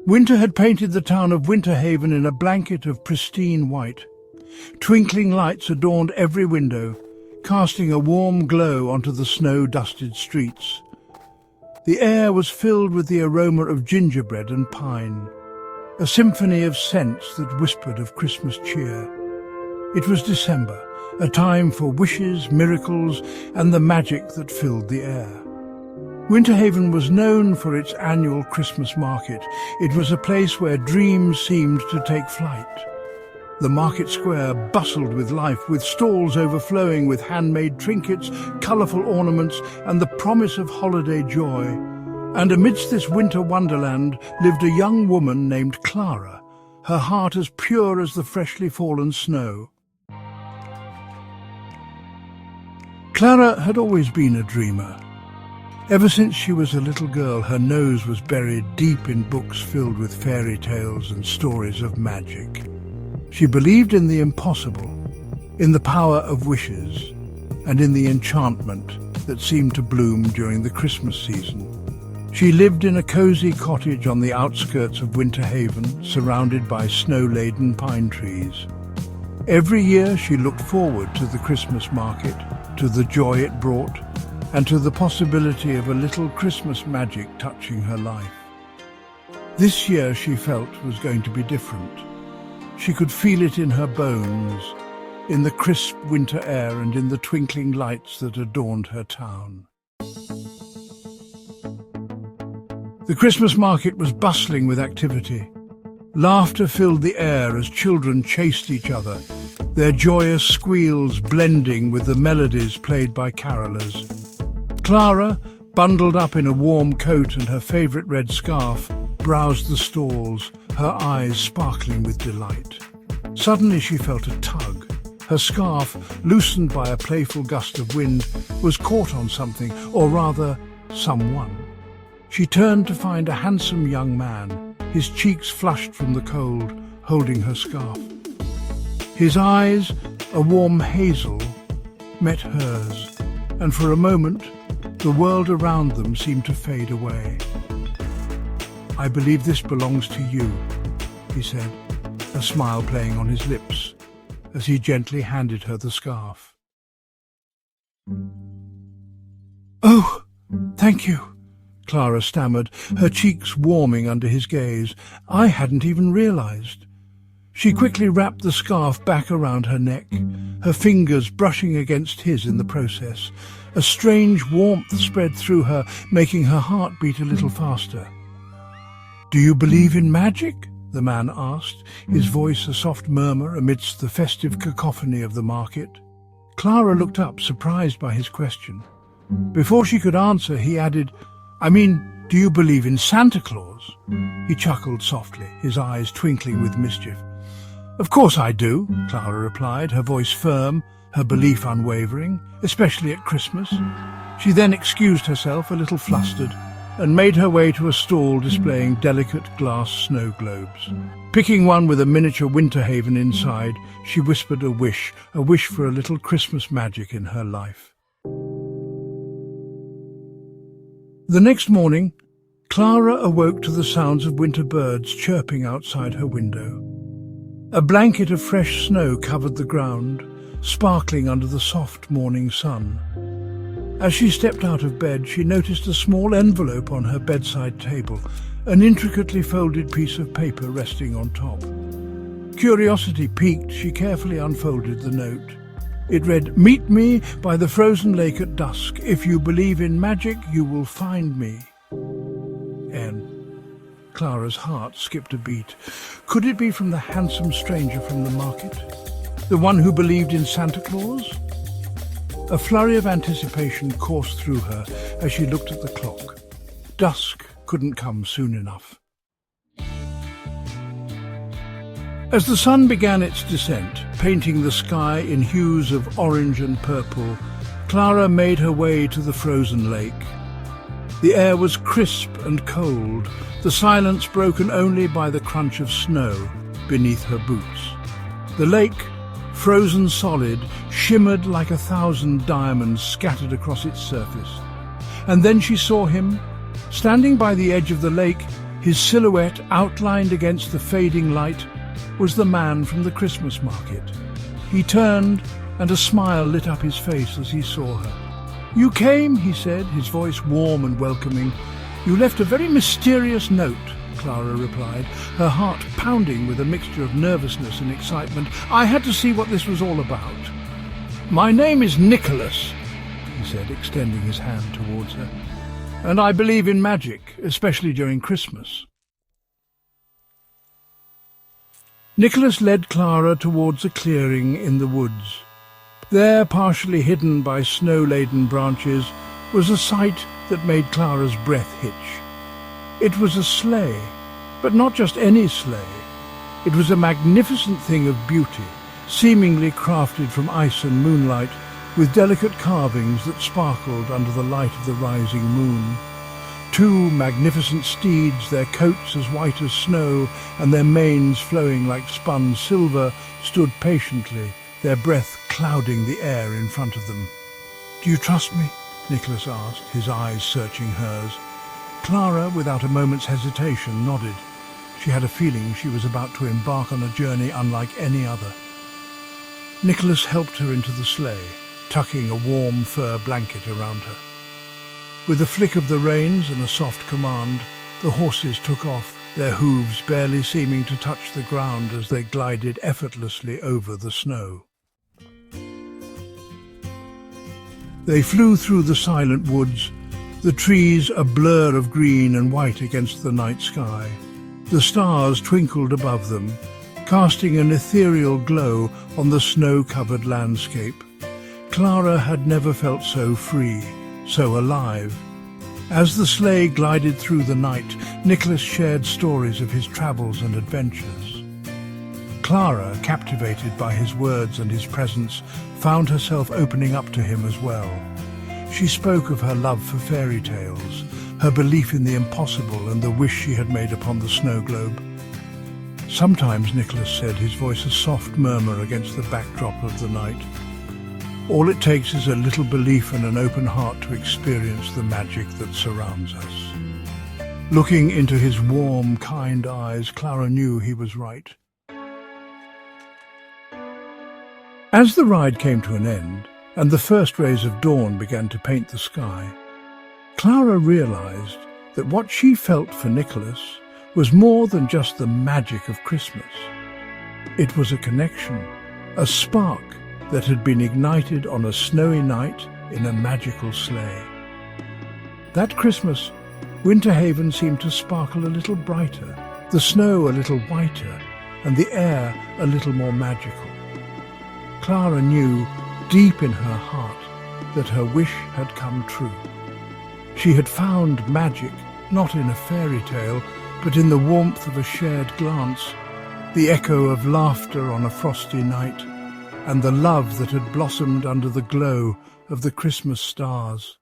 Winter had painted the town of Winter Haven in a blanket of pristine white. Twinkling lights adorned every window, casting a warm glow onto the snow-dusted streets. The air was filled with the aroma of gingerbread and pine, a symphony of scents that whispered of Christmas cheer. It was December, a time for wishes, miracles, and the magic that filled the air. Winter Haven was known for its annual Christmas market. It was a place where dreams seemed to take flight. The market square bustled with life, with stalls overflowing with handmade trinkets, colourful ornaments, and the promise of holiday joy. And amidst this winter wonderland lived a young woman named Clara, her heart as pure as the freshly fallen snow. Clara had always been a dreamer. Ever since she was a little girl, her nose was buried deep in books filled with fairy tales and stories of magic. She believed in the impossible, in the power of wishes, and in the enchantment that seemed to bloom during the Christmas season. She lived in a cozy cottage on the outskirts of Winter Haven, surrounded by snow-laden pine trees. Every year she looked forward to the Christmas market, to the joy it brought, and to the possibility of a little Christmas magic touching her life. This year she felt was going to be different. She could feel it in her bones, in the crisp winter air and in the twinkling lights that adorned her town. The Christmas market was bustling with activity. Laughter filled the air as children chased each other, their joyous squeals blending with the melodies played by carolers. Clara, bundled up in a warm coat and her favourite red scarf, browsed the stalls, her eyes sparkling with delight. Suddenly she felt a tug. Her scarf, loosened by a playful gust of wind, was caught on something, or rather, someone. She turned to find a handsome young man, his cheeks flushed from the cold, holding her scarf. His eyes, a warm hazel, met hers, and for a moment, the world around them seemed to fade away. "I believe this belongs to you," he said, a smile playing on his lips, as he gently handed her the scarf. "Oh, thank you," Clara stammered, her cheeks warming under his gaze. "I hadn't even realized." She quickly wrapped the scarf back around her neck, her fingers brushing against his in the process. A strange warmth spread through her, making her heart beat a little faster. "Do you believe in magic?" the man asked, his voice a soft murmur amidst the festive cacophony of the market. Clara looked up, surprised by his question. Before she could answer, he added, "Do you believe in Santa Claus?" He chuckled softly, his eyes twinkling with mischief. "Of course I do," Clara replied, her voice firm, her belief unwavering, especially at Christmas. She then excused herself, a little flustered, and made her way to a stall displaying delicate glass snow globes. Picking one with a miniature Winter Haven inside, she whispered a wish for a little Christmas magic in her life. The next morning, Clara awoke to the sounds of winter birds chirping outside her window. A blanket of fresh snow covered the ground, sparkling under the soft morning sun. As she stepped out of bed, she noticed a small envelope on her bedside table, an intricately folded piece of paper resting on top. Curiosity piqued, she carefully unfolded the note. It read, "Meet me by the frozen lake at dusk. If you believe in magic, you will find me. N." Clara's heart skipped a beat. Could it be from the handsome stranger from the market? The one who believed in Santa Claus? A flurry of anticipation coursed through her as she looked at the clock. Dusk couldn't come soon enough. As the sun began its descent, painting the sky in hues of orange and purple, Clara made her way to the frozen lake. The air was crisp and cold, the silence broken only by the crunch of snow beneath her boots. The lake, frozen solid, shimmered like 1,000 diamonds scattered across its surface. And then she saw him, standing by the edge of the lake, His silhouette, outlined against the fading light, was the man from the Christmas market. He turned, and a smile lit up his face as he saw her. "You came," he said, his voice warm and welcoming. "You left a very mysterious note," Clara replied, her heart pounding with a mixture of nervousness and excitement. "I had to see what this was all about." "My name is Nicholas," he said, extending his hand towards her, "and I believe in magic, especially during Christmas." Nicholas led Clara towards a clearing in the woods. There, partially hidden by snow-laden branches, was a sight that made Clara's breath hitch. It was a sleigh, but not just any sleigh. It was a magnificent thing of beauty, seemingly crafted from ice and moonlight, with delicate carvings that sparkled under the light of the rising moon. Two magnificent steeds, their coats as white as snow and their manes flowing like spun silver, stood patiently, their breath clouding the air in front of them. "Do you trust me?" Nicholas asked, his eyes searching hers. Clara, without a moment's hesitation, nodded. She had a feeling she was about to embark on a journey unlike any other. Nicholas helped her into the sleigh, tucking a warm fur blanket around her. With a flick of the reins and a soft command, the horses took off, their hooves barely seeming to touch the ground as they glided effortlessly over the snow. They flew through the silent woods, the trees a blur of green and white against the night sky. The stars twinkled above them, casting an ethereal glow on the snow-covered landscape. Clara had never felt so free, so alive. As the sleigh glided through the night, Nicholas shared stories of his travels and adventures. Clara, captivated by his words and his presence, found herself opening up to him as well. She spoke of her love for fairy tales, her belief in the impossible and the wish she had made upon the snow globe. Sometimes, Nicholas said, his voice a soft murmur against the backdrop of the night. All it takes is a little belief and an open heart to experience the magic that surrounds us. Looking into his warm, kind eyes, Clara knew he was right. As the ride came to an end, and the first rays of dawn began to paint the sky, Clara realized that what she felt for Nicholas was more than just the magic of Christmas. It was a connection, a spark that had been ignited on a snowy night in a magical sleigh. That Christmas, Winter Haven seemed to sparkle a little brighter, the snow a little whiter, and the air a little more magical. Clara knew, deep in her heart, that her wish had come true. She had found magic, not in a fairy tale, but in the warmth of a shared glance, the echo of laughter on a frosty night, and the love that had blossomed under the glow of the Christmas stars.